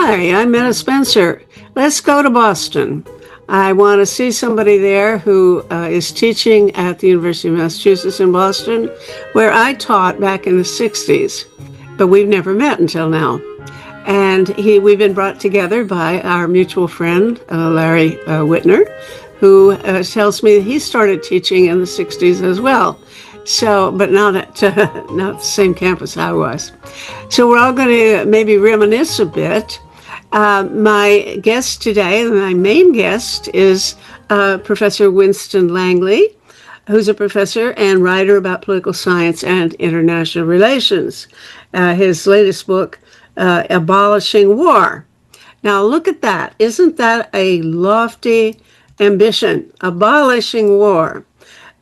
Hi, I'm Meta Spencer. Let's go to Boston. I want to see somebody there who is teaching at the University of Massachusetts in Boston, where I taught back in the 60s, but we've never met until now. And we've been brought together by our mutual friend, Larry Wittner, who tells me that he started teaching in the 60s as well. So, but not at not the same campus I was. So we're all going to maybe reminisce a bit. My guest today, my main guest, is Professor Winston Langley, who's a professor and writer about political science and international relations. His latest book, Abolishing War. Now look at that. Isn't that a lofty ambition? Abolishing war.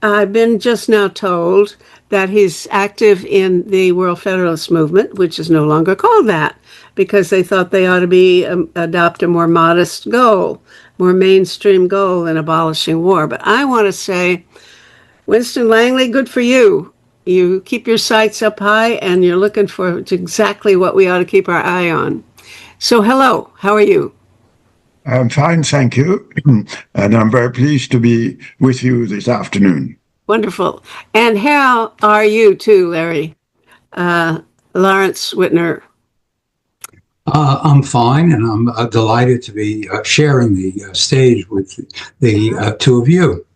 I've been just now told that he's active in the World Federalist Movement, which is no longer called that, because they thought they ought to adopt a more modest goal, more mainstream goal than abolishing war. But I want to say, Winston Langley, good for you. You keep your sights up high, and you're looking for exactly what we ought to keep our eye on. So hello, how are you? I'm fine, thank you. And I'm very pleased to be with you this afternoon. Wonderful. And how are you too, Larry? Lawrence Wittner. I'm fine, and I'm delighted to be sharing the stage with the two of you.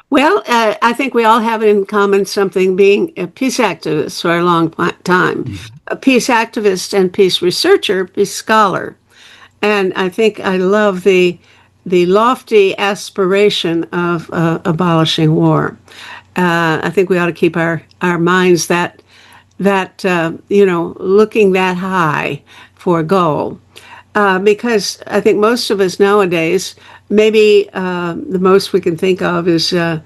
Well, I think we all have in common something, being a peace activist for a long time. Mm-hmm. A peace activist and peace researcher, peace scholar. And I think I love the lofty aspiration of abolishing war. I think we ought to keep our minds that looking that high for a goal. Because I think most of us nowadays, maybe the most we can think of is try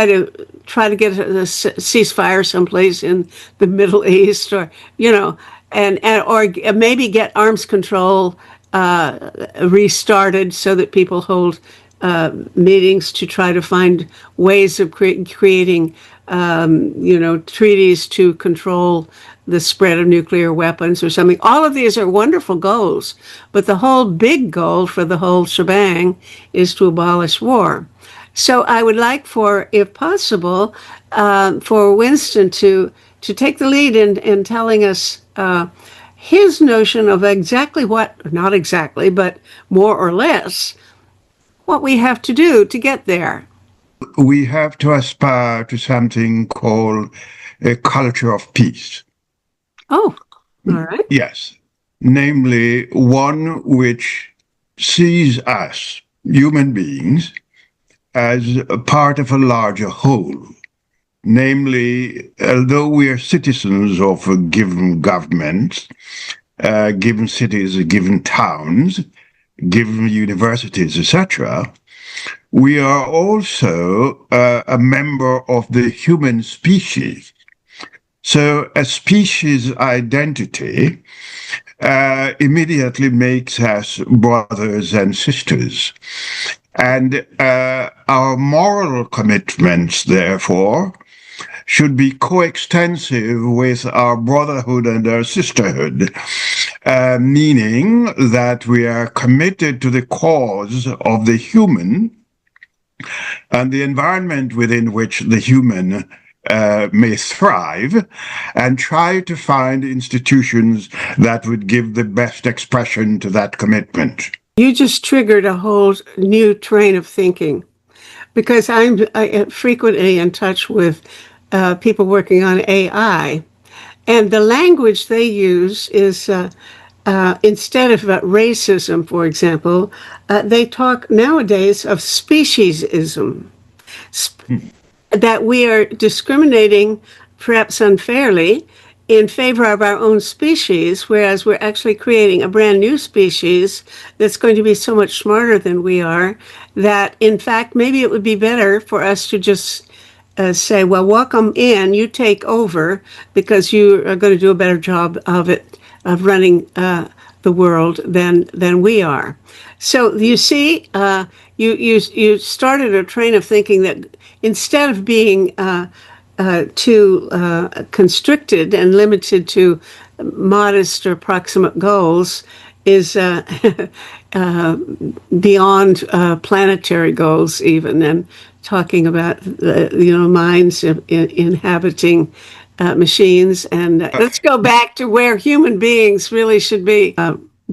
to get a ceasefire someplace in the Middle East, or or maybe get arms control restarted so that people hold meetings to try to find ways of creating treaties to control the spread of nuclear weapons or something. All of these are wonderful goals, but the whole big goal for the whole shebang is to abolish war. So I would like if possible, for Winston to take the lead in telling us his notion of exactly not exactly, but more or less, what we have to do to get there. We have to aspire to something called a culture of peace. Oh, all right. Yes. Namely, one which sees us, human beings, as a part of a larger whole. Namely, although we are citizens of a given government, given cities, given towns, given universities, etc., we are also a member of the human species. So a species identity immediately makes us brothers and sisters. And our moral commitments, therefore, should be coextensive with our brotherhood and our sisterhood, meaning that we are committed to the cause of the human and the environment within which the human may thrive, and try to find institutions that would give the best expression to that commitment. You just triggered a whole new train of thinking, because I'm frequently in touch with people working on AI, and the language they use is instead of racism, for example, they talk nowadays of speciesism, that we are discriminating, perhaps unfairly, in favor of our own species, whereas we're actually creating a brand new species that's going to be so much smarter than we are, that in fact maybe it would be better for us to just say, well, welcome in, you take over, because you are going to do a better job of running the world than we are. So you see, you started a train of thinking that instead of being too constricted and limited to modest or proximate goals is beyond planetary goals even, and talking about minds inhabiting machines. And let's go back to where human beings really should be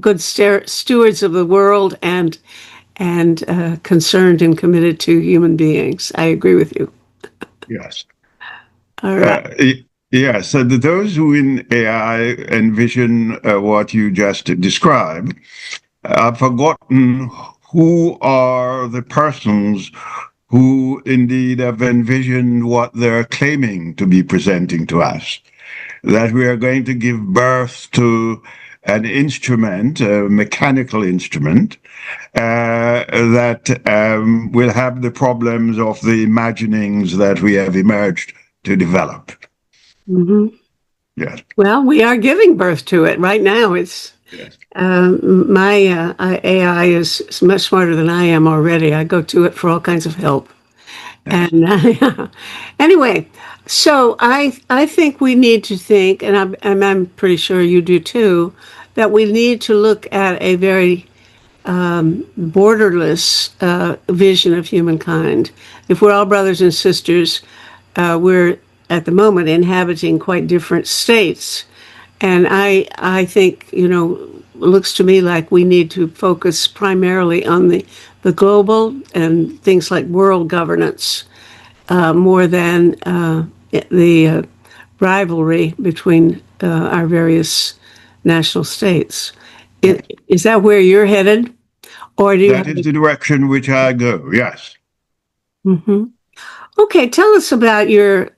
good stewards of the world and concerned and committed to human beings. I agree with you. Yes. All right. Yes, and those who in AI envision what you just described have forgotten who are the persons who indeed have envisioned what they're claiming to be presenting to us. That we are going to give birth to an instrument, a mechanical instrument, that will have the problems of the imaginings that we have emerged to develop. Mm-hmm. Yes. Well, we are giving birth to it right now. It's Yes. My AI is much smarter than I am already. I go to it for all kinds of help. Yes. And anyway, so I think we need to think, and I'm pretty sure you do too, that we need to look at a very borderless vision of humankind. If we're all brothers and sisters, we're at the moment inhabiting quite different states. And I think, it looks to me like we need to focus primarily on the global and things like world governance more than the rivalry between our various national states. Is that where you're headed? Or do you That is the direction which I go, yes. Mm-hmm. Okay, tell us about your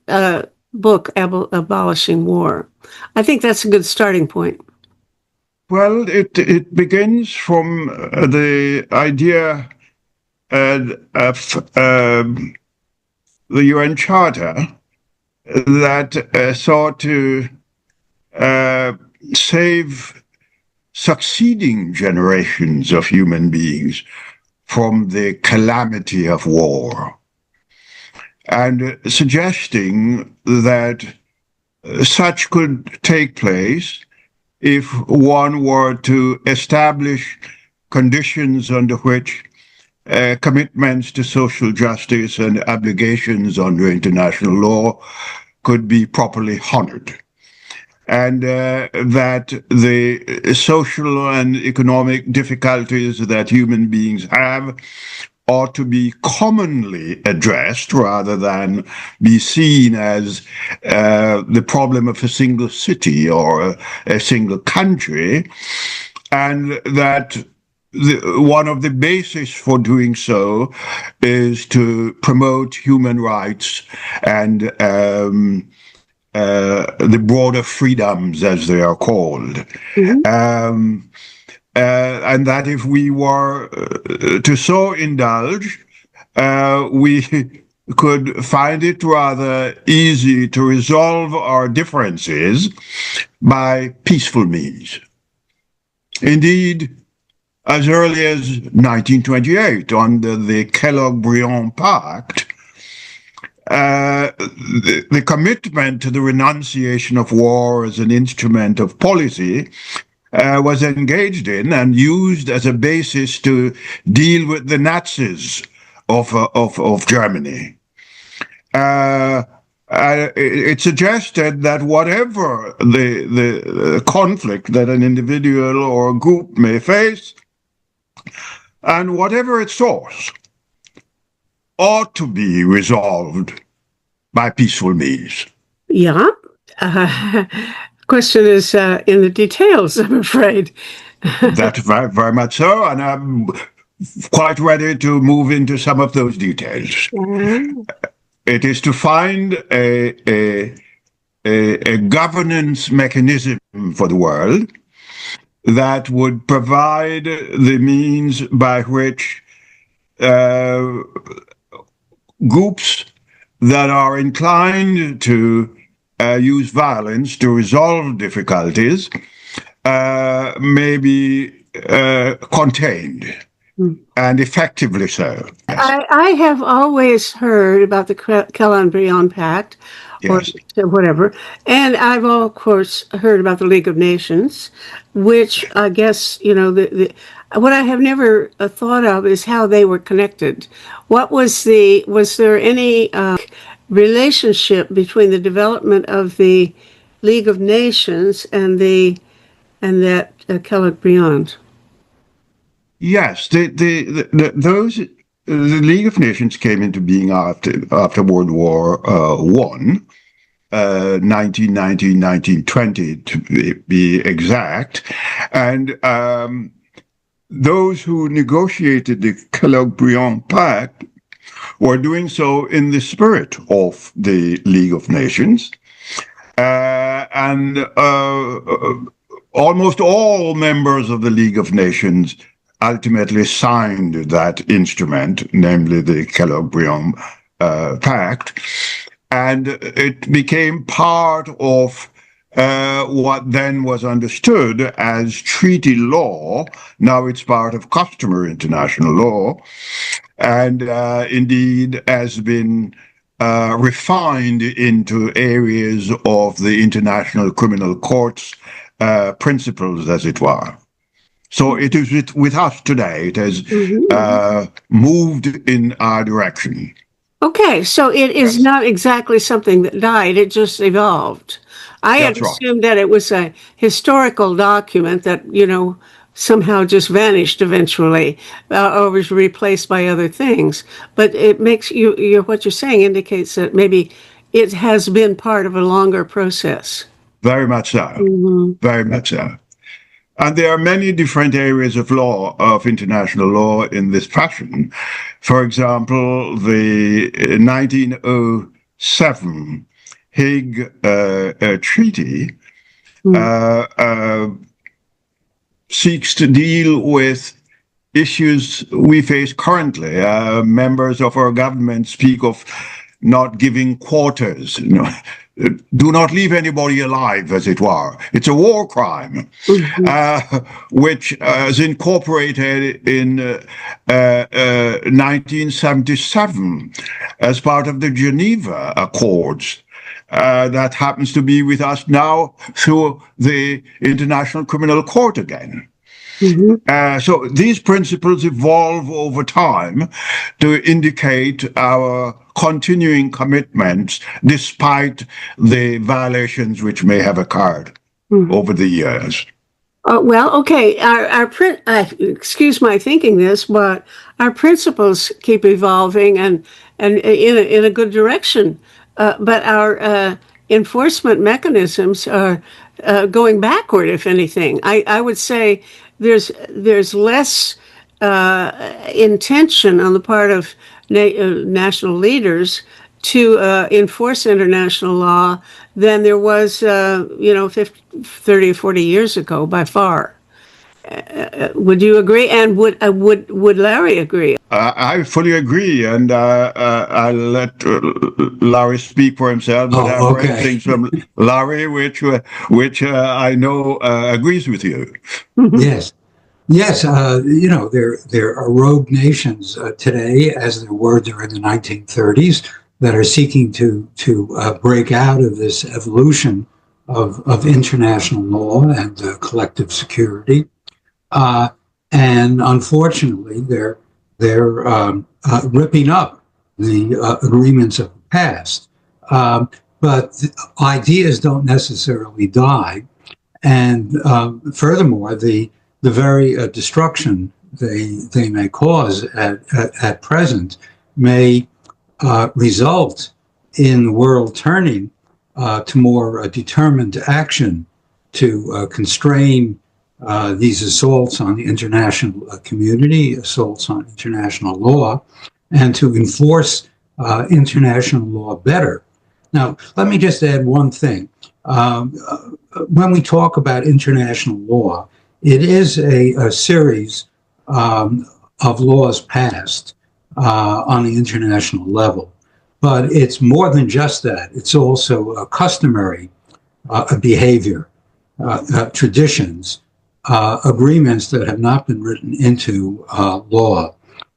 book, Abolishing War. I think that's a good starting point. Well, it begins from the idea of the UN Charter that sought to save succeeding generations of human beings from the calamity of war, and suggesting that such could take place if one were to establish conditions under which commitments to social justice and obligations under international law could be properly honored. And that the social and economic difficulties that human beings have ought to be commonly addressed rather than be seen as the problem of a single city or a single country, and that one of the bases for doing so is to promote human rights and the broader freedoms, as they are called. Mm-hmm. And that if we were to so indulge, we could find it rather easy to resolve our differences by peaceful means. Indeed, as early as 1928, under the Kellogg-Briand Pact, the commitment to the renunciation of war as an instrument of policy was engaged in and used as a basis to deal with the Nazis of Germany. It suggested that whatever the conflict that an individual or a group may face, and whatever its source, ought to be resolved by peaceful means. Yeah. Question is in the details, I'm afraid. That's very, very much so, and I'm quite ready to move into some of those details. Mm-hmm. It is to find a governance mechanism for the world that would provide the means by which groups that are inclined to use violence to resolve difficulties may be contained and effectively so. Yes. I have always heard about the Kellogg-Briand Pact, or Yes. whatever, and I've of course heard about the League of Nations, which I guess what I have never thought of is how they were connected. Was there any relationship between the development of the League of Nations and that Kellogg-Briand? Yes, the League of Nations came into being after World War One, 1919, 1920 to be exact, and those who negotiated the Kellogg-Briand Pact were doing so in the spirit of the League of Nations, and almost all members of the League of Nations ultimately signed that instrument, namely the Kellogg-Briand Pact, and it became part of what then was understood as treaty law. Now it's part of customary international law, and indeed has been refined into areas of the International Criminal Court's principles, as it were. So it is with us today. It has moved in our direction. Okay, so it is not exactly something that died, it just evolved. I had assumed that it was a historical document that, somehow just vanished eventually, or was replaced by other things. But it makes what you're saying indicates that maybe it has been part of a longer process. Very much so. Very much so. And there are many different areas of law, of international law in this fashion. For example, the 1907 Hague Treaty seeks to deal with issues we face currently. Members of our government speak of not giving quarters, do not leave anybody alive, as it were. It's a war crime, which is incorporated in 1977 as part of the Geneva Accords. That happens to be with us now through the International Criminal Court again. So these principles evolve over time to indicate our continuing commitments despite the violations which may have occurred over the years. Well, okay, excuse my thinking this, but our principles keep evolving and in a good direction, but our enforcement mechanisms are going backward, if anything. I would say there's less intention on the part of national leaders to enforce international law than there was, 30 or 40 years ago, by far. Would you agree? And would Larry agree? I fully agree, and I'll let Larry speak for himself. But I've read things from Larry, which I know agrees with you. Yes. Yes, there are rogue nations today, as there were during the 1930s, that are seeking to break out of this evolution of international law and collective security, and unfortunately, they're ripping up the agreements of the past. But ideas don't necessarily die, and furthermore, the very destruction they may cause at present may result in the world turning to more determined action to constrain these assaults on the international community, assaults on international law, and to enforce international law better. Now, let me just add one thing. When we talk about international law, it is a series of laws passed on the international level, but it's more than just that. It's also a customary behavior, traditions, agreements that have not been written into law.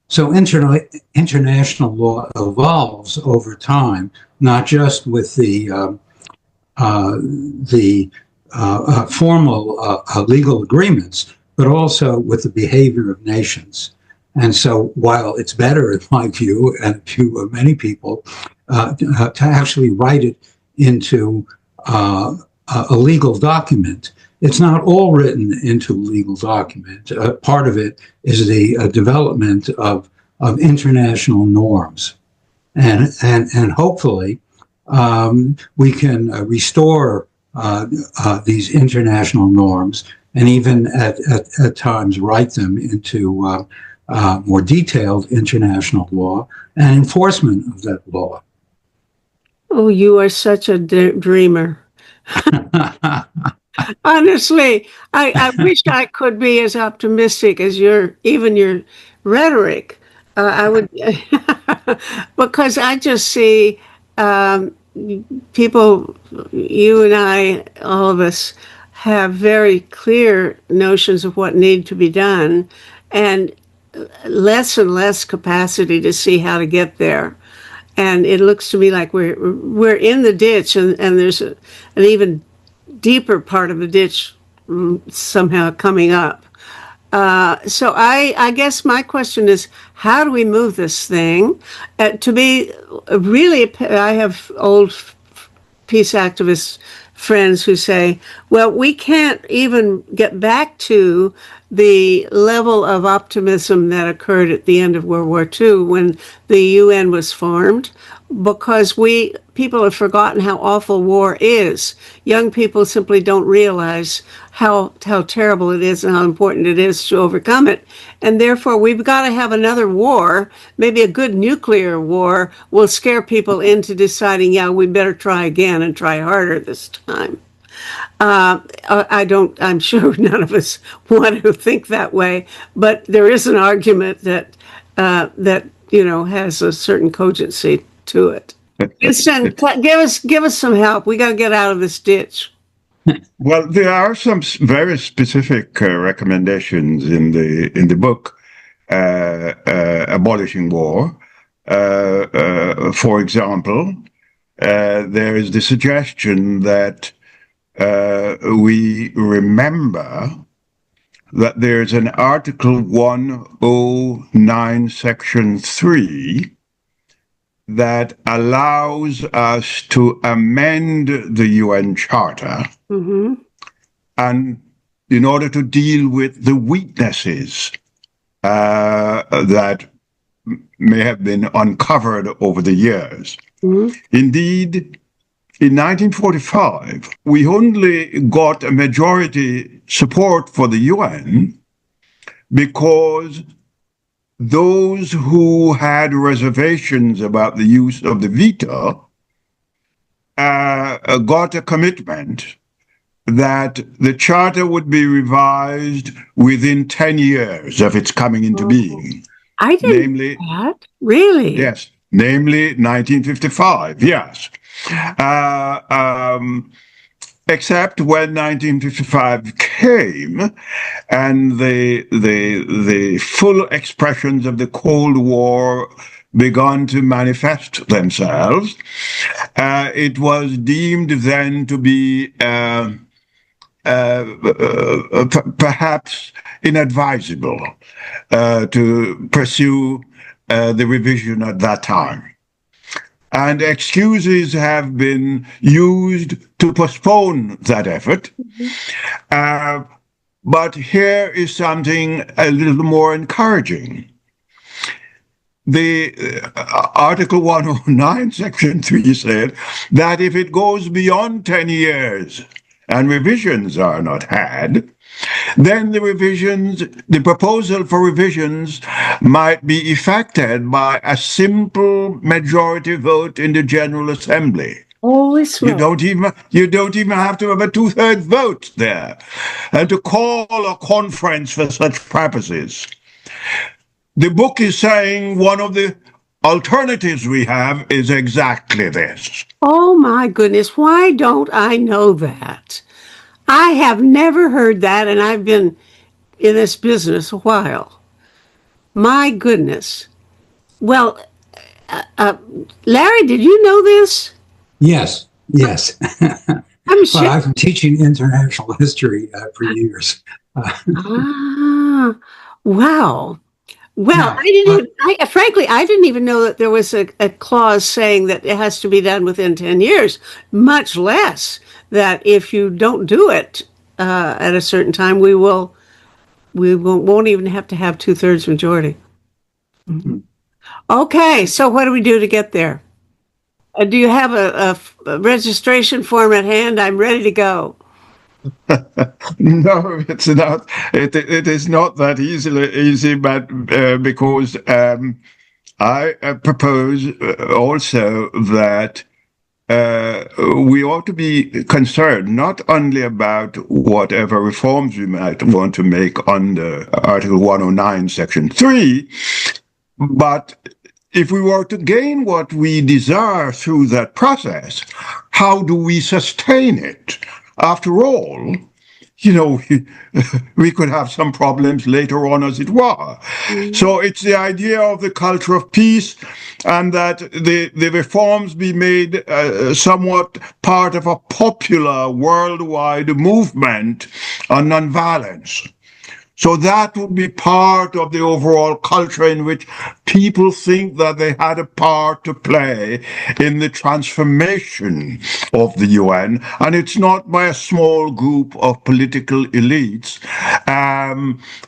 So international law evolves over time, not just with the formal legal agreements, but also with the behavior of nations. And so while it's better, in my view, and to many people, to actually write it into a legal document, it's not all written into a legal document. Part of it is the development of international norms. And hopefully we can restore these international norms and even at times write them into more detailed international law and enforcement of that law. Oh, you are such a dreamer. Honestly, I wish I could be as optimistic as your rhetoric. I would, because I just see people, you and I, all of us, have very clear notions of what need to be done, and less and less capacity to see how to get there. And it looks to me like we're in the ditch, and there's an even deeper part of the ditch somehow coming up. So I guess my question is, how do we move this thing? To be really, I have old peace activist friends who say, well, we can't even get back to the level of optimism that occurred at the end of World War II when the UN was formed, because people have forgotten how awful war is. Young people simply don't realize how terrible it is and how important it is to overcome it. And therefore, we've got to have another war. Maybe a good nuclear war will scare people into deciding, yeah, we better try again and try harder this time. I'm sure none of us want to think that way, but there is an argument that has a certain cogency to it. Winston, give us some help. We got to get out of this ditch. Well, there are some very specific recommendations in the book, Abolishing War. For example, there is the suggestion that we remember that there's an Article 109, Section 3, that allows us to amend the UN Charter, and in order to deal with the weaknesses that may have been uncovered over the years. Indeed, in 1945, we only got a majority support for the UN because those who had reservations about the use of the veto got a commitment that the charter would be revised within 10 years of its coming into being. I didn't know that. Really? Yes. Namely 1955, yes. Except when 1955 came and the full expressions of the Cold War began to manifest themselves, it was deemed then to be perhaps inadvisable to pursue the revision at that time. And excuses have been used to postpone that effort. But here is something a little more encouraging. The Article 109, Section 3 said that if it goes beyond 10 years and revisions are not had, then the proposal for revisions might be effected by a simple majority vote in the General Assembly. Holy smoke. You don't even have to have a 2/3 vote there, and to call a conference for such purposes. The book is saying one of the alternatives we have is exactly this. Oh my goodness, why don't I know that? I have never heard that, and I've been in this business a while. My goodness. Well, Larry, did you know this? Yes, yes. I'm But sure. I've been teaching international history for years. Ah, wow. Well, Now, frankly, I didn't even know that there was a clause saying that it has to be done within 10 years, much less that if you don't do it at a certain time, won't even have to have two-thirds majority. Okay, so what do we do to get there? Do you have a registration form at hand? I'm ready to go. No, it's not. It is not that easy, but because I propose also that we ought to be concerned not only about whatever reforms we might want to make under Article 109, Section 3, but if we were to gain what we desire through that process, how do we sustain it? After all, we could have some problems later on as it were. So it's the idea of the culture of peace, and that the reforms be made somewhat part of a popular worldwide movement on nonviolence. So that would be part of the overall culture in which people think that they had a part to play in the transformation of the UN. And it's not by a small group of political elites.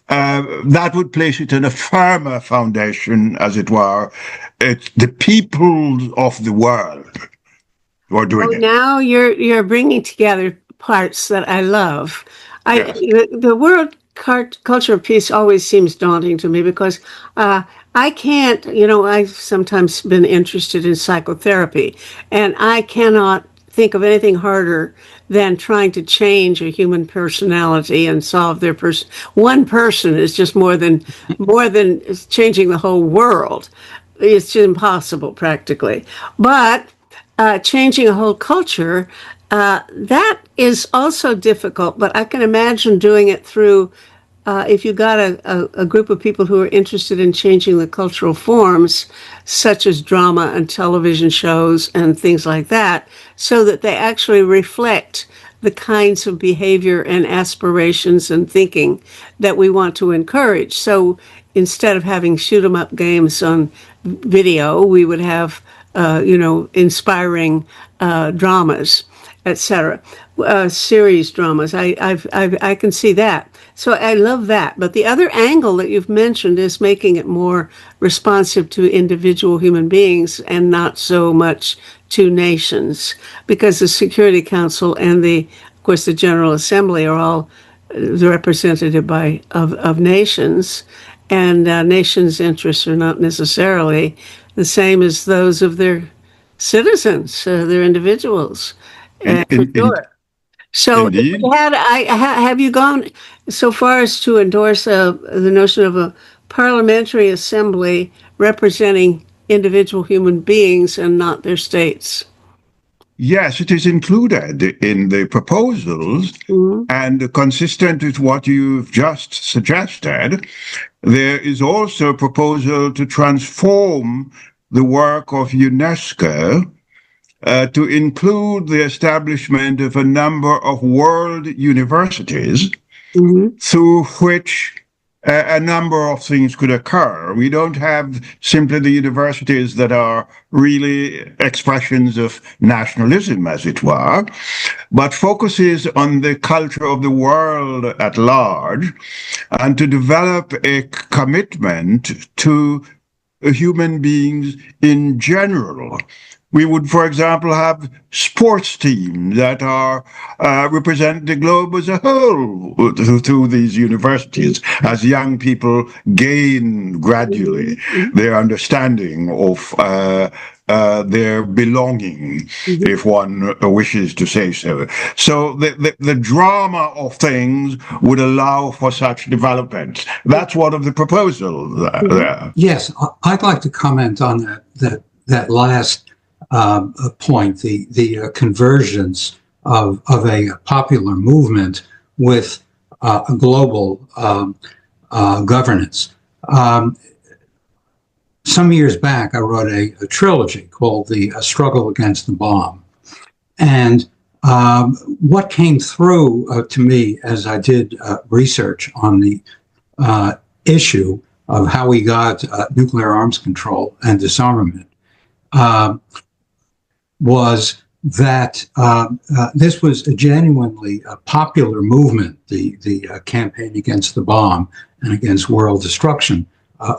That would place it in a firmer foundation, as it were. It's the people of the world who are doing it. Now you're bringing together parts that I love. Yes. The world culture of peace always seems daunting to me because I can't, I've sometimes been interested in psychotherapy, and I cannot think of anything harder than trying to change a human personality and solve their person. One person is just more than changing the whole world. It's impossible practically, but changing a whole culture, that is also difficult, but I can imagine doing it through, if you got a group of people who are interested in changing the cultural forms, such as drama and television shows and things like that, so that they actually reflect the kinds of behavior and aspirations and thinking that we want to encourage. So instead of having shoot 'em up games on video, we would have, inspiring dramas, etc. Series dramas. I can see that. So I love that. But the other angle that you've mentioned is making it more responsive to individual human beings and not so much to nations, because the Security Council and of course, the General Assembly are all representative of nations, and nations' interests are not necessarily the same as those of their citizens, their individuals. For sure. So, Indeed. have you gone so far as to endorse the notion of a parliamentary assembly representing individual human beings and not their states? Yes, it is included in the proposals, and consistent with what you've just suggested, there is also a proposal to transform the work of UNESCO to include the establishment of a number of world universities through which a number of things could occur. We don't have simply the universities that are really expressions of nationalism, as it were, but focuses on the culture of the world at large, and to develop a commitment to human beings in general. We would, for example, have sports teams that are represent the globe as a whole through these universities, as young people gain gradually their understanding of their belonging, if one wishes to say so. So the drama of things would allow for such development. That's one of the proposals there. Yes, I'd like to comment on that last point, the convergence of a popular movement with a global governance. Some years back, I wrote a trilogy called The Struggle Against the Bomb. And what came through to me as I did research on the issue of how we got nuclear arms control and disarmament was that this was a genuinely popular movement, the campaign against the bomb and against world destruction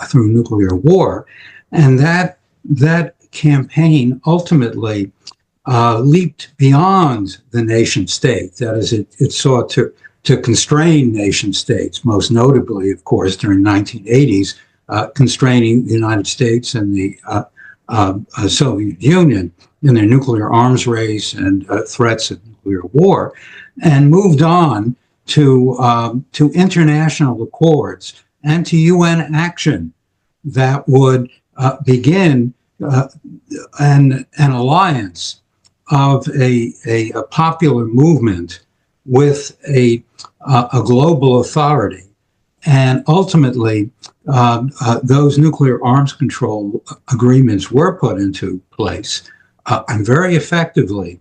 through nuclear war. And that campaign ultimately leaped beyond the nation state. That is, it sought to constrain nation states, most notably, of course, during the 1980s, constraining the United States and the Soviet Union in their nuclear arms race and threats of nuclear war, and moved on to international accords and to UN action that would begin an alliance of a popular movement with a global authority. And ultimately, those nuclear arms control agreements were put into place and very effectively.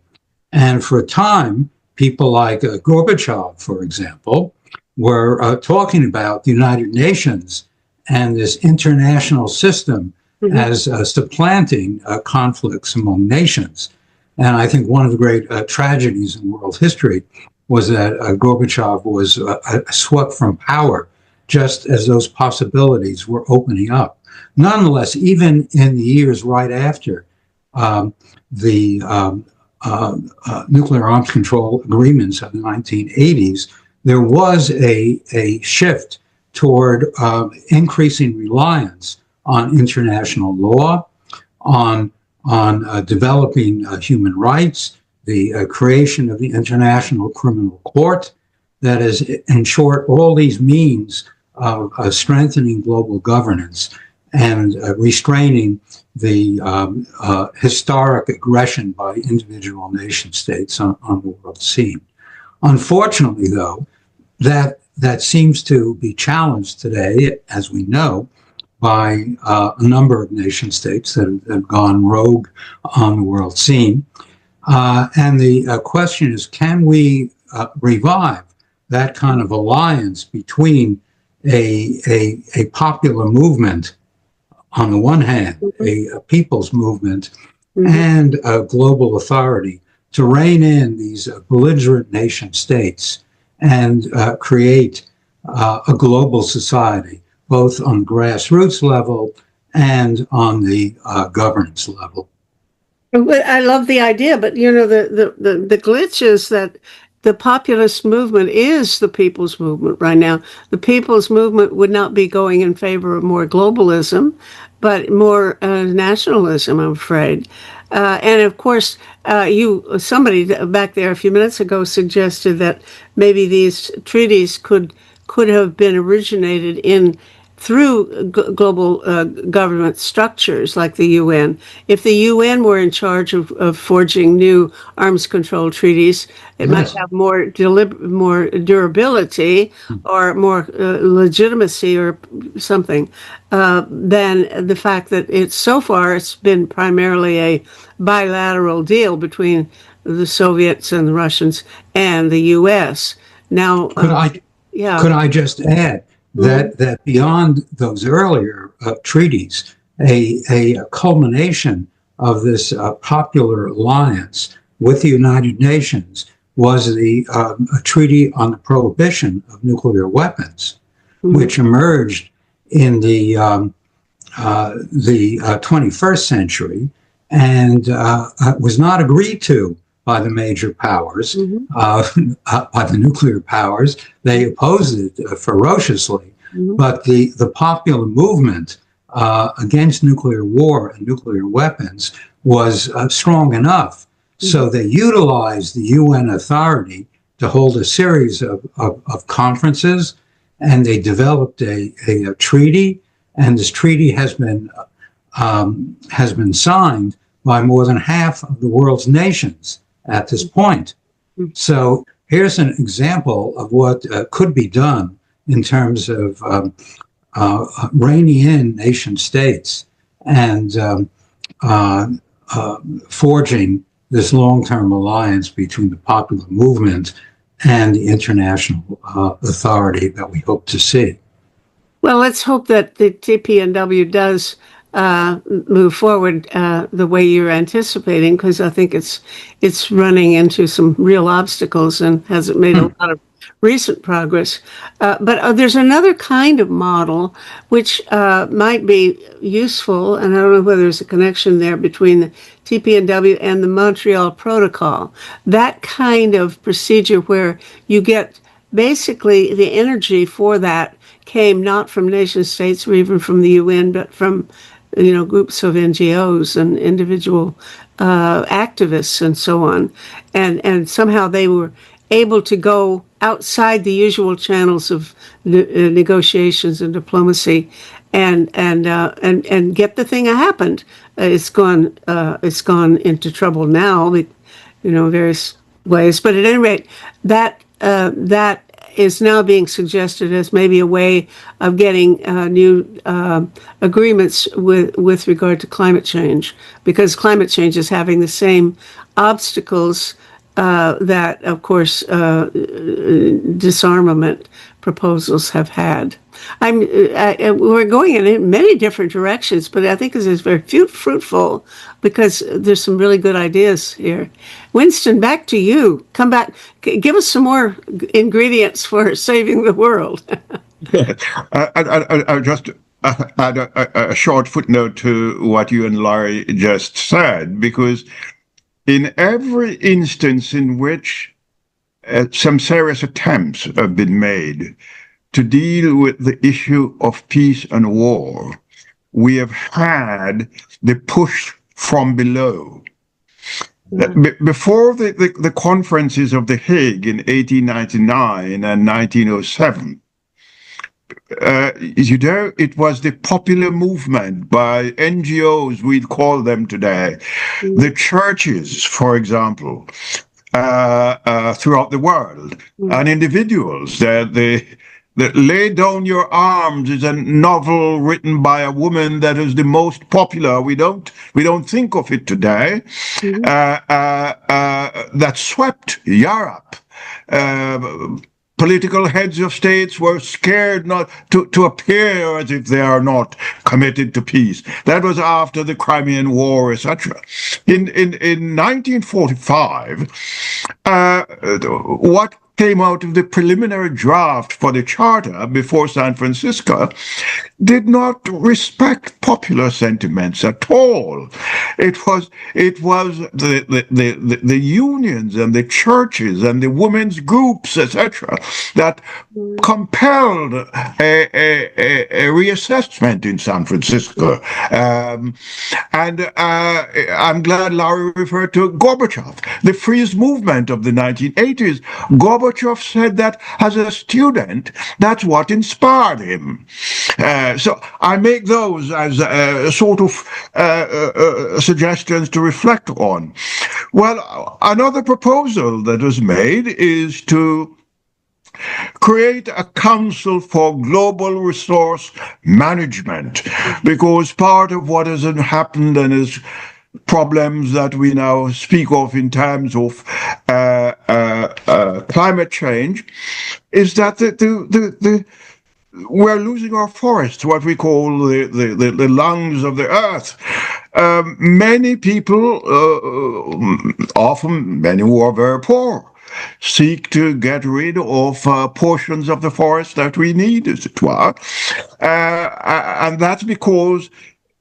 And for a time, people like Gorbachev, for example, were talking about the United Nations and this international system as supplanting conflicts among nations. And I think one of the great tragedies in world history was that Gorbachev was swept from power just as those possibilities were opening up. Nonetheless, even in the years right after the nuclear arms control agreements of the 1980s, there was a shift toward increasing reliance on international law, on developing human rights, the creation of the International Criminal Court. That is, in short, all these means of strengthening global governance and restraining the historic aggression by individual nation states on the world scene. Unfortunately, though, that seems to be challenged today, as we know, by a number of nation states that have gone rogue on the world scene. And the question is, can we revive that kind of alliance between a popular movement on the one hand, a people's movement, and a global authority to rein in these belligerent nation states and create a global society, both on grassroots level and on the governance level. I love the idea, but the glitch is that the populist movement is the people's movement right now. The people's movement would not be going in favor of more globalism, but more nationalism, I'm afraid. And of course, somebody back there a few minutes ago suggested that maybe these treaties could have been originated through global government structures like the UN. If the UN were in charge of forging new arms control treaties, it might have more durability or more legitimacy or something than the fact that so far it's been primarily a bilateral deal between the Soviets and the Russians and the US. Now, could I just add that beyond those earlier treaties, a culmination of this popular alliance with the United Nations was a treaty on the prohibition of nuclear weapons, which emerged in the 21st century and was not agreed to by the major powers, by the nuclear powers. They opposed it ferociously. But the popular movement against nuclear war and nuclear weapons was strong enough. So they utilized the UN authority to hold a series of conferences, and they developed a treaty. And this treaty has been signed by more than half of the world's nations at this point. So here's an example of what could be done in terms of reining in nation states and forging this long-term alliance between the popular movement and the international authority that we hope to see. Well, let's hope that the TPNW does move forward the way you're anticipating, because I think it's running into some real obstacles and hasn't made a lot of recent progress. But there's another kind of model which might be useful, and I don't know whether there's a connection there between the TPNW and the Montreal Protocol. That kind of procedure where you get basically the energy for that came not from nation states or even from the UN, but from groups of NGOs and individual activists and so on, and somehow they were able to go outside the usual channels of negotiations and diplomacy, and get the thing that happened. It's gone into trouble now, various ways. But at any rate, that is now being suggested as maybe a way of getting new agreements with regard to climate change, because climate change is having the same obstacles that, of course, disarmament proposals have had. We're going in many different directions, but I think this is very fruitful because there's some really good ideas here. Winston, back to you. Come back. Give us some more ingredients for saving the world. I just add a short footnote to what you and Larry just said, because in every instance in which some serious attempts have been made to deal with the issue of peace and war, we have had the push from below. Before the conferences of The Hague in 1899 and 1907, it was the popular movement by NGOs, we'd call them today, the churches, for example, throughout the world, and individuals. The Lay Down Your Arms is a novel written by a woman that is the most popular. We don't think of it today. That swept Europe. Political heads of states were scared not to appear as if they are not committed to peace. That was after the Crimean War, etc. In 1945, what came out of the preliminary draft for the charter before San Francisco did not respect popular sentiments at all. It was the unions and the churches and the women's groups, etc., that compelled a reassessment in San Francisco. And I'm glad Larry referred to Gorbachev, the freeze movement of the 1980s. Gorbachev said that as a student, that's what inspired him. So I make those as sort of suggestions to reflect on. Well, another proposal that was made is to create a council for global resource management, because part of what has happened and is problems that we now speak of in terms of climate change is that we're losing our forests, what we call the lungs of the earth. Many people, often many who are very poor, seek to get rid of portions of the forest that we need, as it were. And that's because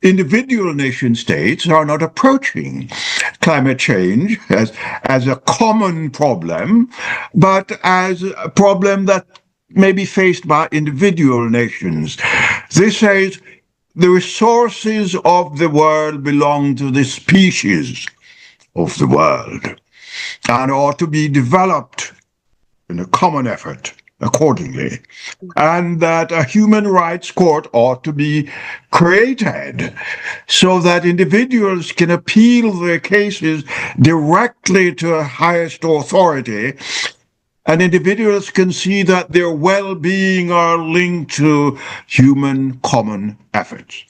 individual nation states are not approaching climate change as a common problem, but as a problem that may be faced by individual nations. This says the resources of the world belong to the species of the world and ought to be developed in a common effort accordingly, and that a human rights court ought to be created so that individuals can appeal their cases directly to a highest authority, and individuals can see that their well-being are linked to human common efforts.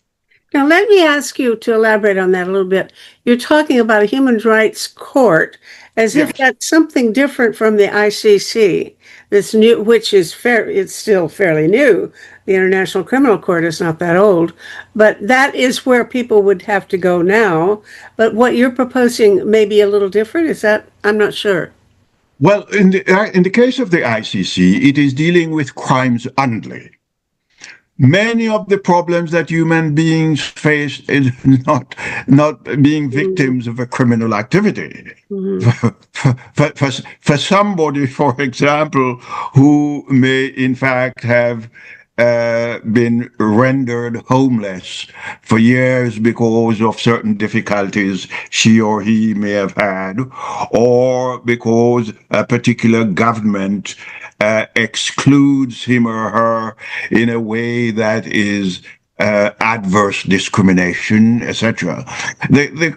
Now, let me ask you to elaborate on that a little bit. You're talking about a human rights court as if that's something different from the ICC, this new, which is it's still fairly new. The International Criminal Court is not that old, but that is where people would have to go now. But what you're proposing may be a little different. Is that? I'm not sure. Well, in the case of the ICC, it is dealing with crimes only. Many of the problems that human beings face is not being victims of a criminal activity. For somebody, for example, who may in fact have been rendered homeless for years because of certain difficulties she or he may have had, or because a particular government excludes him or her in a way that is adverse discrimination, etc. The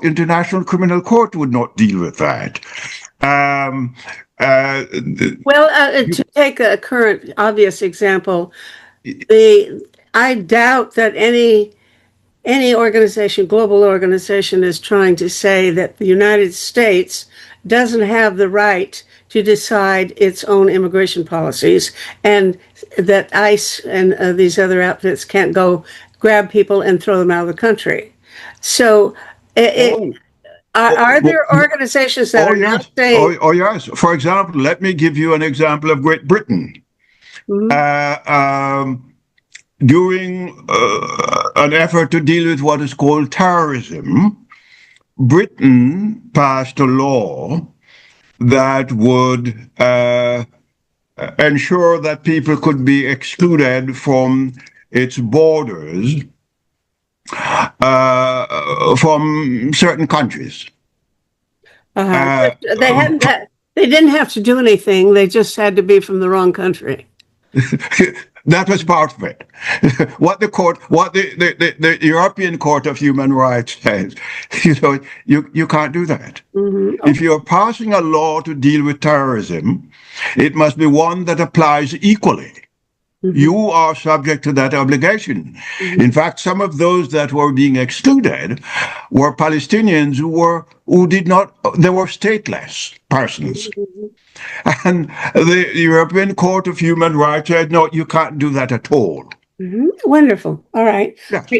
International Criminal Court would not deal with that. To take a current obvious example, I doubt that any organization, global organization, is trying to say that the United States doesn't have the right to decide its own immigration policies, and that ICE and these other outfits can't go grab people and throw them out of the country. So, are there organizations that are now saying? Oh, yes. For example, let me give you an example of Great Britain. During an effort to deal with what is called terrorism, Britain passed a law that would ensure that people could be excluded from its borders from certain countries. They didn't have to do anything. They just had to be from the wrong country. That was part of it. What the European Court of Human Rights says, you can't do that. Okay. If you're passing a law to deal with terrorism, it must be one that applies equally. You are subject to that obligation. In fact, some of those that were being excluded were Palestinians who were stateless persons. And the European Court of Human Rights said, no, you can't do that at all. Wonderful. All right. Yes.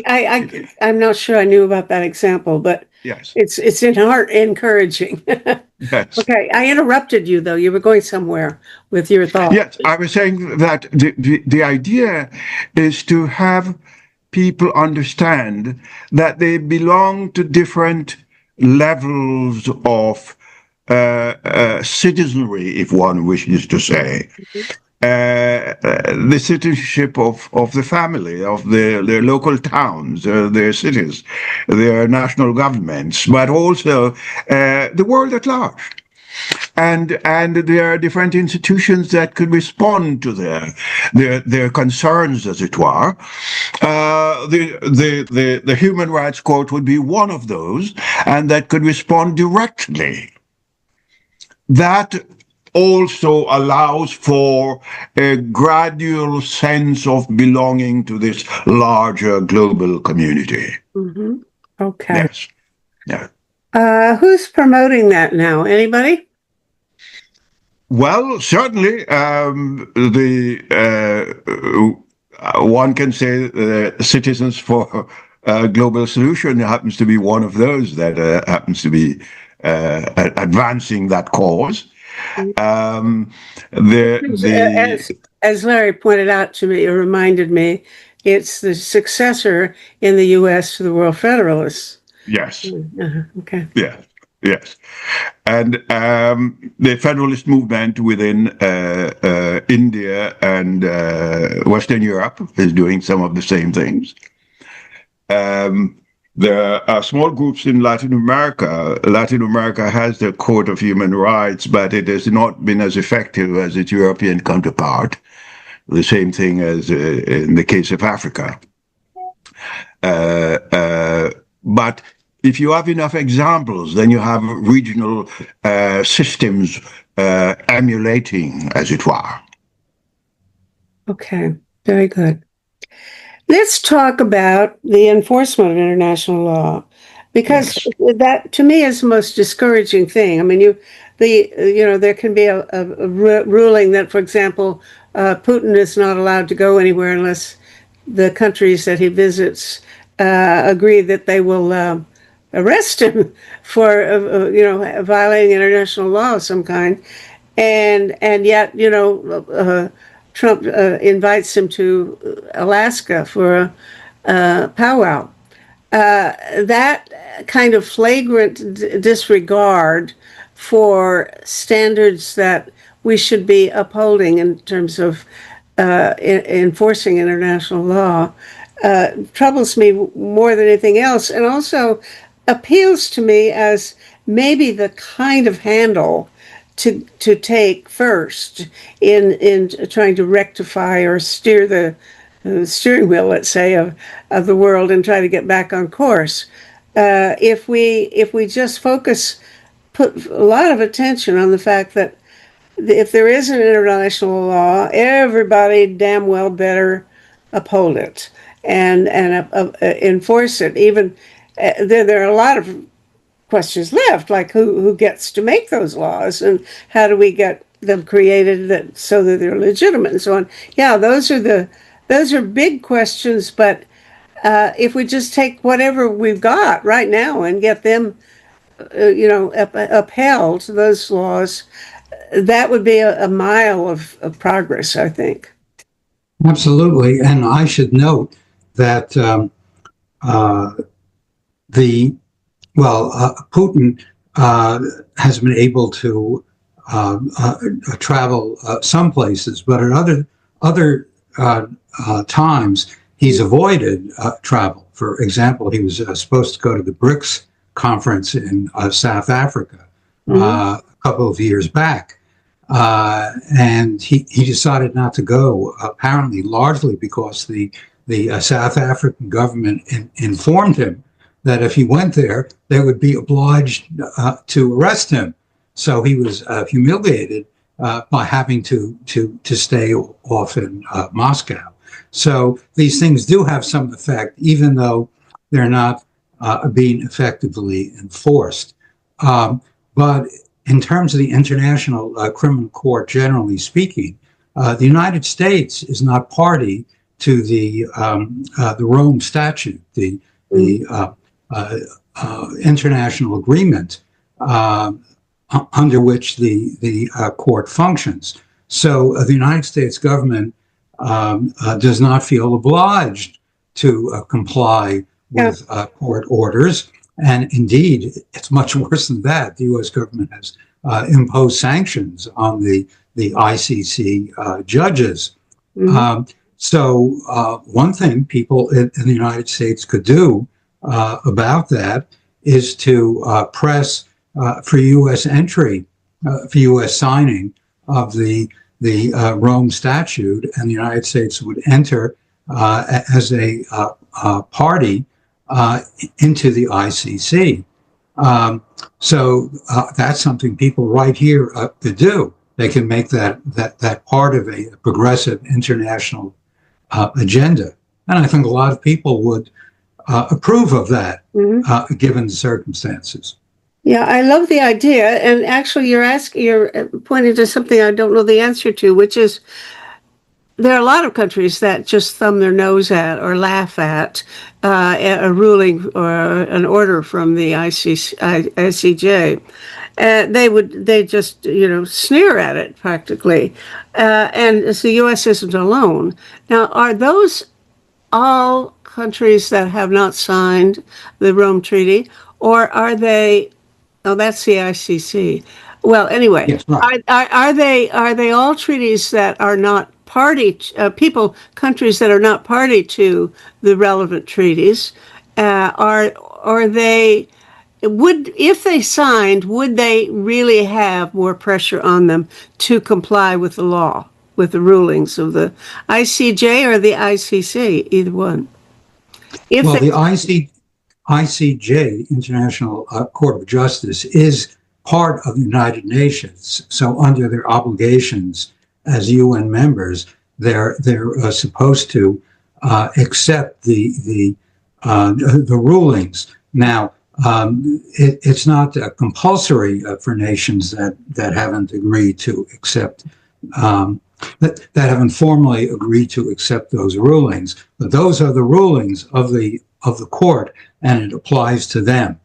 I'm not sure I knew about that example, but yes, it's encouraging. Yes. Okay. I interrupted you, though. You were going somewhere with your thoughts. Yes, I was saying that the idea is to have people understand that they belong to different levels of citizenry, if one wishes to say. The citizenship of the family, of their local towns, their cities, their national governments, but also the world at large. And there are different institutions that could respond to their concerns, as it were. The Human Rights Court would be one of those, and that could respond directly. That also allows for a gradual sense of belonging to this larger global community. Okay. Yes. Yeah. Who's promoting that now? Anybody? Well, certainly, one can say Citizens for a Global Solution happens to be one of those that happens to be advancing that cause. As Larry pointed out to me, it reminded me, it's the successor in the U.S. to the World Federalists. Yes. Okay. Yeah. Yes. And the Federalist movement within India and Western Europe is doing some of the same things. There are small groups in Latin America. Latin America has the Court of Human Rights, but it has not been as effective as its European counterpart. The same thing as in the case of Africa. But if you have enough examples, then you have regional systems emulating, as it were. Okay, very good. Let's talk about the enforcement of international law, because that, to me, is the most discouraging thing. I mean, there can be a ruling that, for example, Putin is not allowed to go anywhere unless the countries that he visits agree that they will arrest him for, violating international law of some kind, and yet, Trump invites him to Alaska for a powwow. That kind of flagrant disregard for standards that we should be upholding in terms of enforcing international law troubles me more than anything else, and also appeals to me as maybe the kind of handle to take first in trying to rectify or steer the steering wheel, let's say, of the world and try to get back on course. If we just put a lot of attention on the fact that if there is an international law, everybody damn well better uphold it and enforce it. Even there are a lot of questions left, like who gets to make those laws and how do we get them created so that they're legitimate and so on. Yeah, those are big questions, but if we just take whatever we've got right now and get them upheld, those laws, that would be a mile of progress, I think. Absolutely. And I should note that Putin has been able to travel some places, but at other times he's avoided travel. For example, he was supposed to go to the BRICS conference in South Africa a couple of years back. And he decided not to go, apparently largely because the South African government informed him that if he went there, they would be obliged to arrest him. So he was humiliated by having to stay off in Moscow. So these things do have some effect, even though they're not being effectively enforced. But in terms of the International Criminal Court, generally speaking, the United States is not party to the Rome Statute, the international agreement under which the court functions. So the United States government does not feel obliged to comply with court orders. And indeed, it's much worse than that. The U.S. government has imposed sanctions on the ICC judges. So one thing people in the United States could do about that is to press for U.S. entry, for U.S. signing of the Rome Statute, and the United States would enter as a party into the ICC. So that's something people right here could do. They can make that part of a progressive international agenda. And I think a lot of people would approve of that, given the circumstances. Yeah, I love the idea. And actually, you're pointing to something I don't know the answer to, which is there are a lot of countries that just thumb their nose at or laugh at a ruling or an order from the ICJ. They just sneer at it practically, and the U.S. isn't alone. Now, are those all countries that have not signed the Rome Treaty, or are they? Oh, that's the ICC. Well, anyway, yes, right. Are they all treaties that are not party countries that are not party to the relevant treaties? or they would, if they signed, would they really have more pressure on them to comply with the law, with the rulings of the ICJ or the ICC, either one? If Well, they, the ICJ, International Court of Justice, is part of the United Nations. So under their obligations as UN members, they're supposed to accept the rulings. Now, it's not compulsory for nations that haven't agreed to accept that haven't formally agreed to accept those rulings. But those are the rulings of the court, and it applies to them.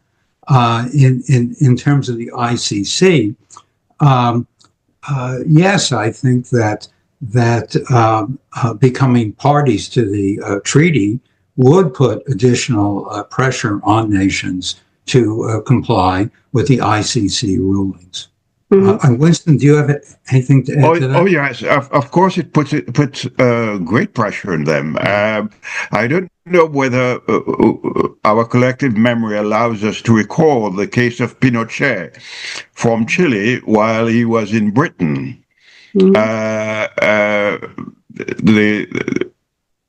In terms of the ICC, yes, I think that becoming parties to the treaty would put additional pressure on nations to comply with the ICC rulings. Winston, do you have anything to add to that? Oh yes, of course it puts great pressure on them. I don't know whether our collective memory allows us to recall the case of Pinochet from Chile while he was in Britain.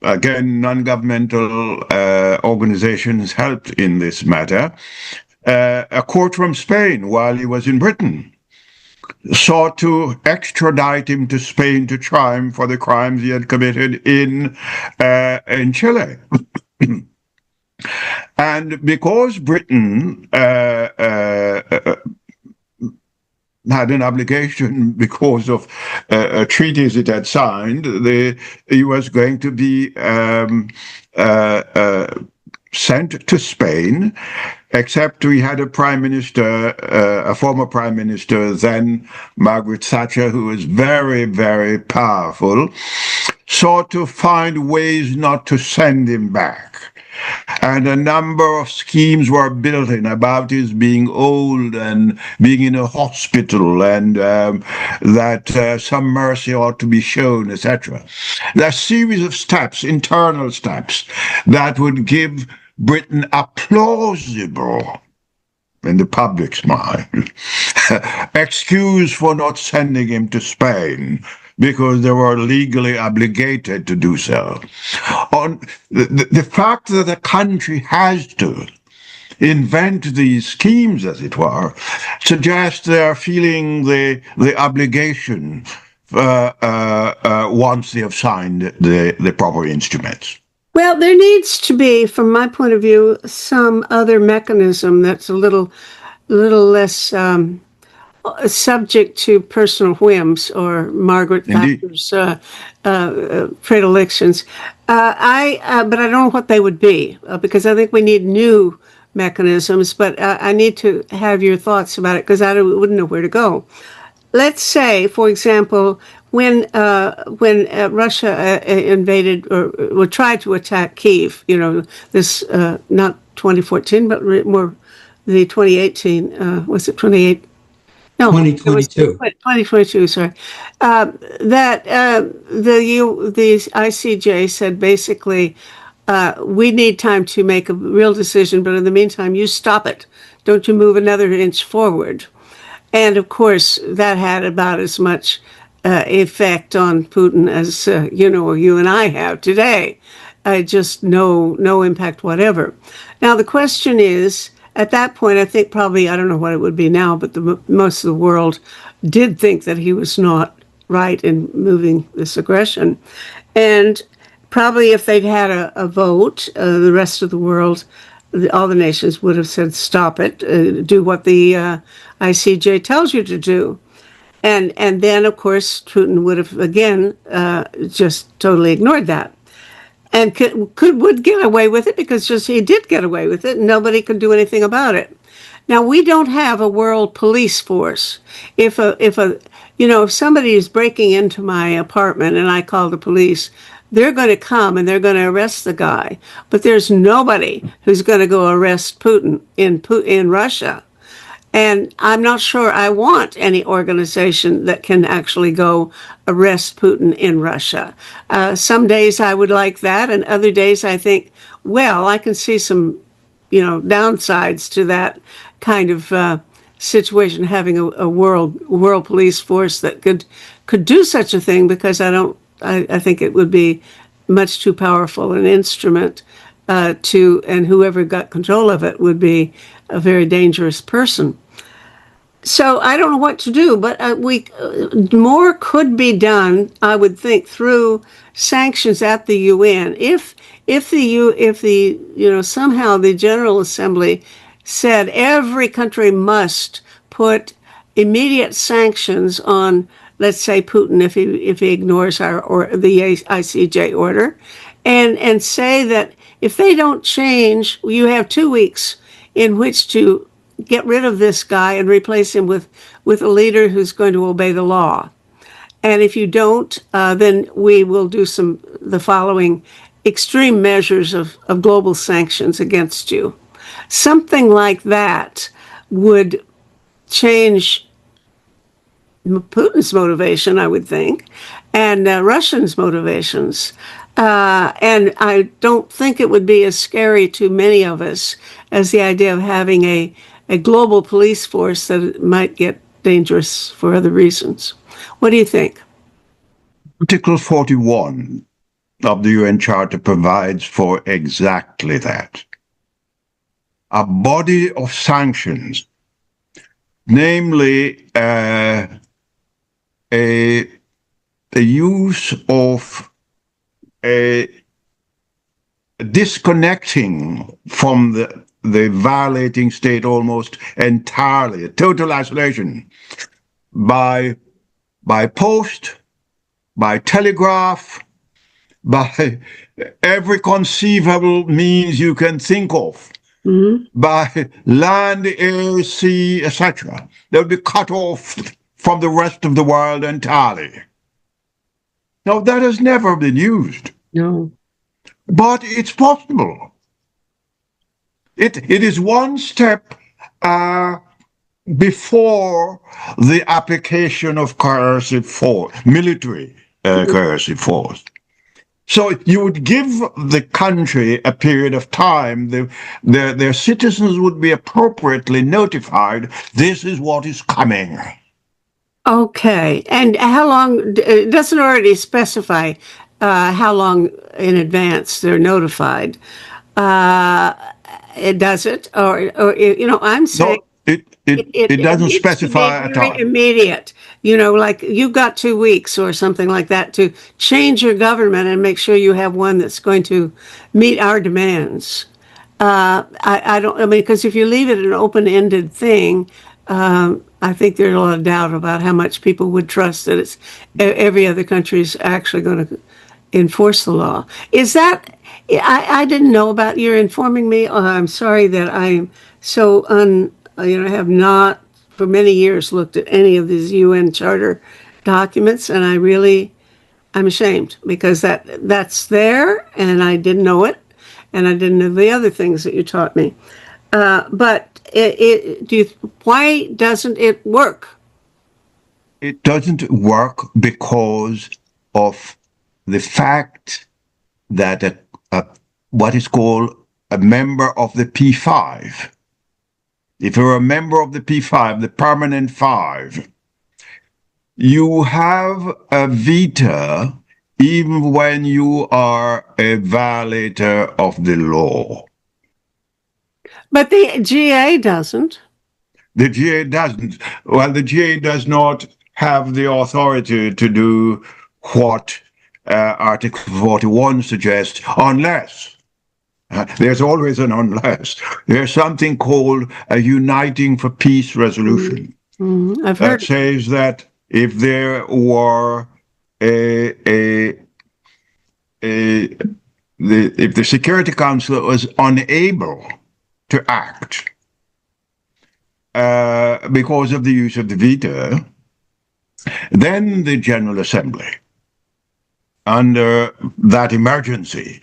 Again, non-governmental organizations helped in this matter. A court from Spain, while he was in Britain, sought to extradite him to Spain to try him for the crimes he had committed in Chile. And because Britain had an obligation because of treaties it had signed, he was going to be sent to Spain, except we had a prime minister, a former prime minister, then Margaret Thatcher, who was very, very powerful, sought to find ways not to send him back. And a number of schemes were built in about his being old and being in a hospital, and that some mercy ought to be shown, etc. There are a series of steps, internal steps, that would give Britain a plausible, in the public's mind, excuse for not sending him to Spain, because they were legally obligated to do so. On the fact that a country has to invent these schemes, as it were, suggests they are feeling the obligation once they have signed the proper instruments. well, there needs to be, from my point of view, some other mechanism that's a little less subject to personal whims or Margaret Thatcher's predilections. But I don't know what they would be, because I think we need new mechanisms. But I need to have your thoughts about it, because I wouldn't know where to go. Let's say, for example, when Russia invaded or tried to attack Kyiv, this not 2014, but more the 2018. Was it 28? No, 2022. 2022, sorry. The ICJ said basically, we need time to make a real decision, but in the meantime, you stop it. Don't you move another inch forward. And of course, that had about as much effect on Putin as, you and I have today. Just no impact whatever. Now, the question is, at that point, I think probably, I don't know what it would be now, but most of the world did think that he was not right in moving this aggression. And probably if they'd had a vote, the rest of the world, all the nations would have said, stop it, do what the ICJ tells you to do. And then, of course, Putin would have, again, just totally ignored that. And would get away with it, because just he did get away with it, and nobody could do anything about it. Now, we don't have a world police force. If somebody is breaking into my apartment and I call the police, they're going to come and they're going to arrest the guy. But there's nobody who's going to go arrest Putin in Russia. And I'm not sure I want any organization that can actually go arrest Putin in Russia. Some days I would like that, and other days I think, well, I can see some, downsides to that kind of situation, having a world police force that could do such a thing, because I think it would be much too powerful an instrument and whoever got control of it would be a very dangerous person. So I don't know what to do, but more could be done, I would think, through sanctions at the UN. If somehow the General Assembly said every country must put immediate sanctions on, let's say, Putin if he ignores the ICJ order, and say that if they don't change, you have 2 weeks in which to get rid of this guy and replace him with a leader who's going to obey the law. And if you don't, then we will do the following extreme measures of global sanctions against you. Something like that would change Putin's motivation, I would think, and Russians' motivations. And I don't think it would be as scary to many of us as the idea of having a global police force that might get dangerous for other reasons. What do you think? Article 41 of the UN Charter provides for exactly that. A body of sanctions, namely a use of a disconnecting from the violating state almost entirely, total isolation, by post, by telegraph, by every conceivable means you can think of, by land, air, sea, etc. They would be cut off from the rest of the world entirely. Now, that has never been used. No. But it's possible. It is one step before the application of coercive force, military coercive force. So you would give the country a period of time. Their citizens would be appropriately notified, this is what is coming. Okay. And how long, it doesn't already specify how long in advance they're notified. It does it, or I'm saying no, it doesn't specify at all. Immediate, like you've got 2 weeks or something like that to change your government and make sure you have one that's going to meet our demands. Because if you leave it an open-ended thing, I think there's a lot of doubt about how much people would trust that every other country is actually going to enforce the law. Is that? I didn't know about. You're informing me. I'm sorry that I'm so have not for many years looked at any of these UN Charter documents, and I'm ashamed because that's there, and I didn't know it, and I didn't know the other things that you taught me. But why doesn't it work? It doesn't work because of the fact that what is called a member of the P5. If you're a member of the P5, the permanent 5, you have a veto even when you are a violator of the law. But the GA doesn't. The GA doesn't. Well, the GA does not have the authority to do what Article 41 suggests, unless, there's always an unless, there's something called a Uniting for Peace resolution. I've heard. That says that if there were if the Security Council was unable to act because of the use of the veto, then the General Assembly, under that emergency,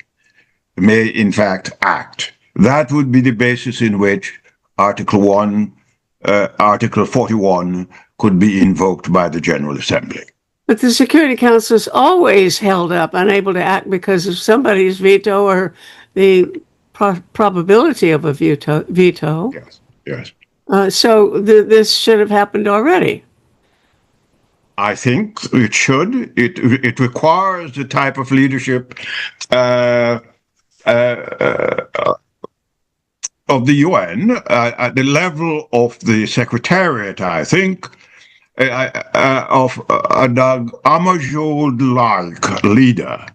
may in fact act. That would be the basis in which Article 41 could be invoked by the General Assembly. But the Security Council is always held up, unable to act because of somebody's veto or the probability of a veto. Yes, yes. So this should have happened already. I think it should. It requires the type of leadership of the UN at the level of the Secretariat, I think, of a Amajod-like leader.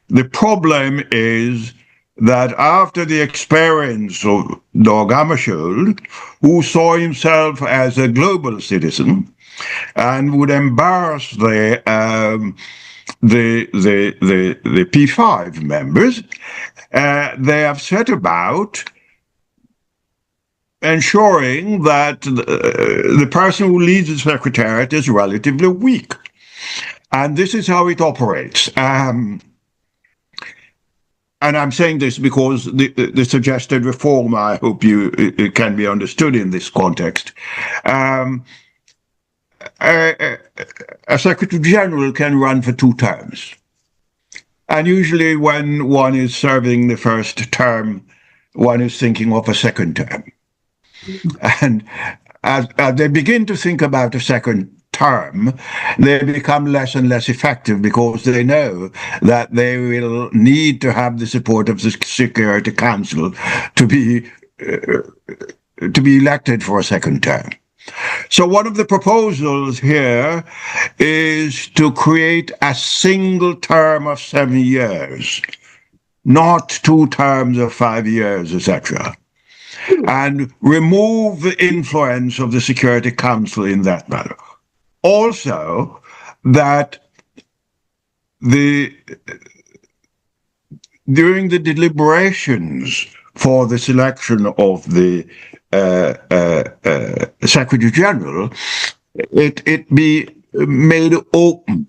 The problem is that after the experience of Dag Hammarskjöld, who saw himself as a global citizen and would embarrass the P5 members, they have set about ensuring that the person who leads the Secretariat is relatively weak. And this is how it operates. And I'm saying this because the suggested reform, I hope it can be understood in this context. A Secretary General can run for 2 terms. And usually when one is serving the first term, one is thinking of a second term. And as they begin to think about a second term, they become less and less effective because they know that they will need to have the support of the Security Council to be elected for a second term. So one of the proposals here is to create a single term of 7 years, not 2 terms of 5 years, etc., and remove the influence of the Security Council in that matter. Also, that during the deliberations for the selection of the Secretary General, it be made open,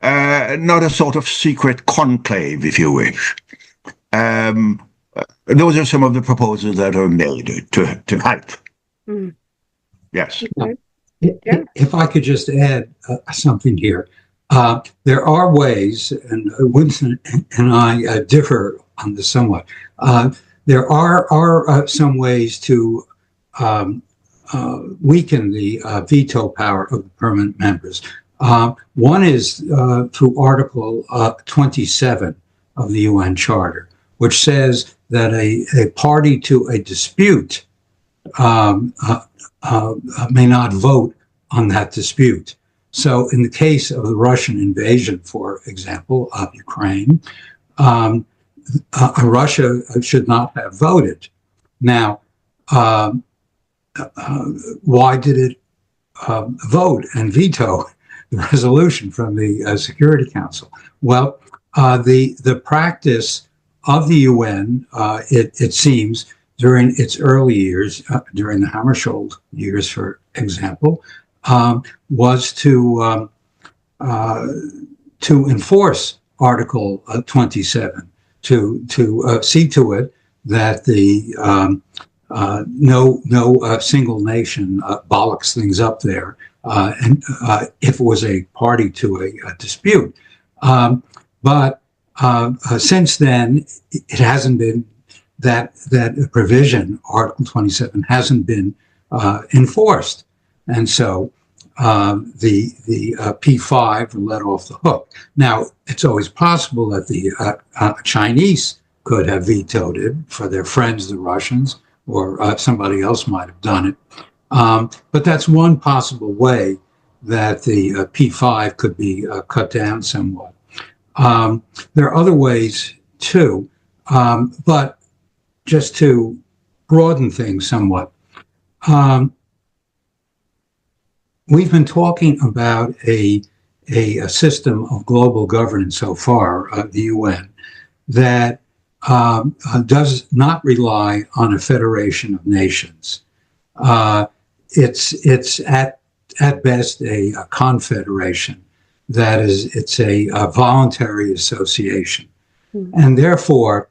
not a sort of secret conclave, if you wish. Those are some of the proposals that are made to help. Mm. Yes. Okay. If I could just add something here. There are ways, and Winston and I differ on this somewhat. There are some ways to weaken the veto power of the permanent members. One is through Article 27 of the UN Charter, which says that a party to a dispute may not vote on that dispute. So in the case of the Russian invasion, for example, of Ukraine, Russia should not have voted. Now, why did it vote and veto the resolution from the Security Council? Well, the practice of the UN, it seems, during its early years, during the Hammarskjöld years, for example, was to enforce Article 27, to see to it that the no single nation bollocks things up there, and if it was a party to a dispute. But since then, it hasn't been that provision, Article 27, hasn't been enforced, and so the P5 were let off the hook. Now, it's always possible that the Chinese could have vetoed it for their friends, the Russians, or somebody else might have done it. But that's one possible way that the P5 could be cut down somewhat. There are other ways too, but just to broaden things somewhat, we've been talking about a system of global governance so far, the UN, that does not rely on a federation of nations. It's at best a confederation. That is, it's a voluntary association. Mm-hmm. And therefore,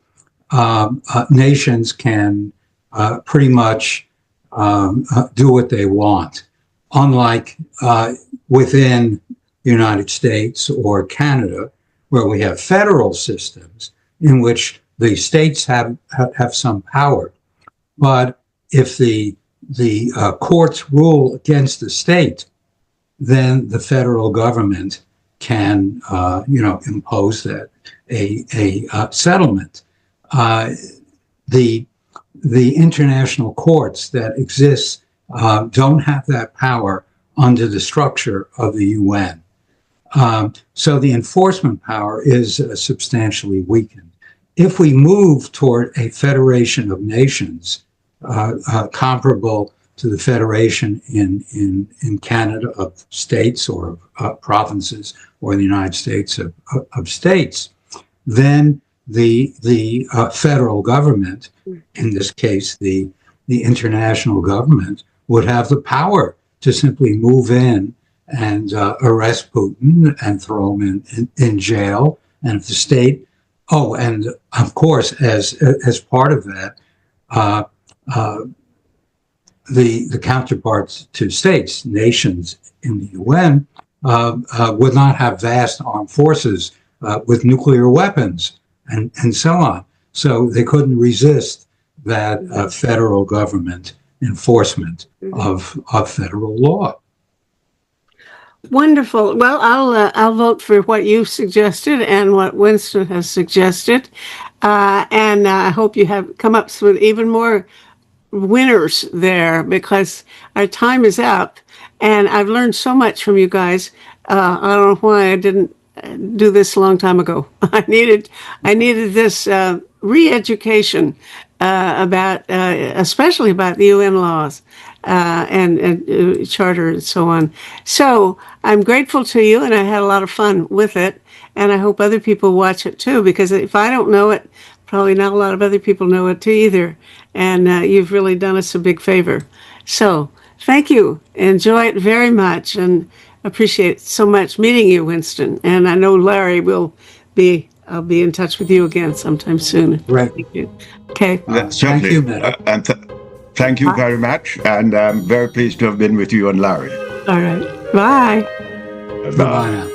nations can pretty much do what they want. Unlike within the United States or Canada, where we have federal systems in which the states have some power, but if the courts rule against the state, then the federal government can impose that a settlement. The international courts that exist don't have that power under the structure of the UN. So the enforcement power is substantially weakened. If we move toward a federation of nations comparable to the federation in Canada of states or provinces, or the United States of states, then the federal government, in this case the international government, would have the power to simply move in and arrest Putin and throw him in jail. And if the state, and of course, as part of that, the counterparts to states, nations in the UN, would not have vast armed forces with nuclear weapons and so on. So they couldn't resist that federal government enforcement of federal law. Wonderful. Well, I'll vote for what you suggested and what Winston has suggested, and I hope you have come up with even more winners there, because our time is up, and I've learned so much from you guys. I don't know why I didn't do this a long time ago. I needed this re-education about, especially about the UN laws and charter and so on. So I'm grateful to you, and I had a lot of fun with it, and I hope other people watch it too, because if I don't know it, probably not a lot of other people know it too either. And you've really done us a big favor. So thank you. Enjoy it very much, and appreciate so much meeting you, Winston. And I know Larry I'll be in touch with you again sometime soon. Right. Thank you. Okay. Thank you, and thank you very much. And I'm very pleased to have been with you and Larry. All right. Bye. Bye. Bye now.